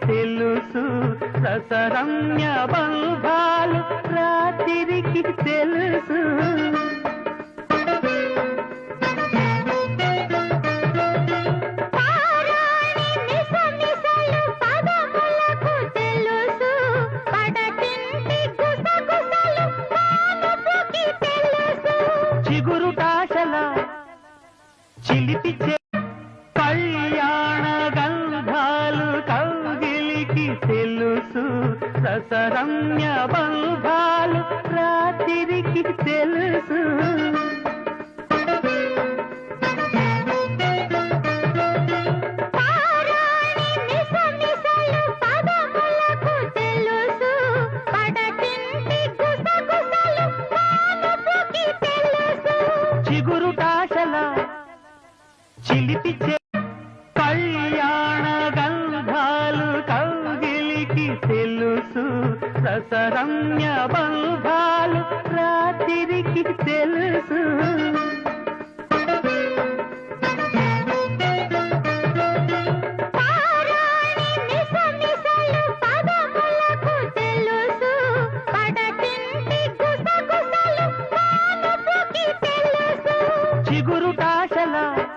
తెలుసు రసరమ్య బంధాలు రాత్రికి తెలుసు. చిగురుటాశల చిలిపి కళ్యాణ గంధాలు కౌగిలికి తెలుసు రసరమ్య బంధాలు రాత్రికి తెలుసు. చిగురుటాశల చిలిపి కళ్యాణ గంధాలు కౌగిలికి తెలుసు రసరమ్య బంధాలు రాత్రికి తెలుసు.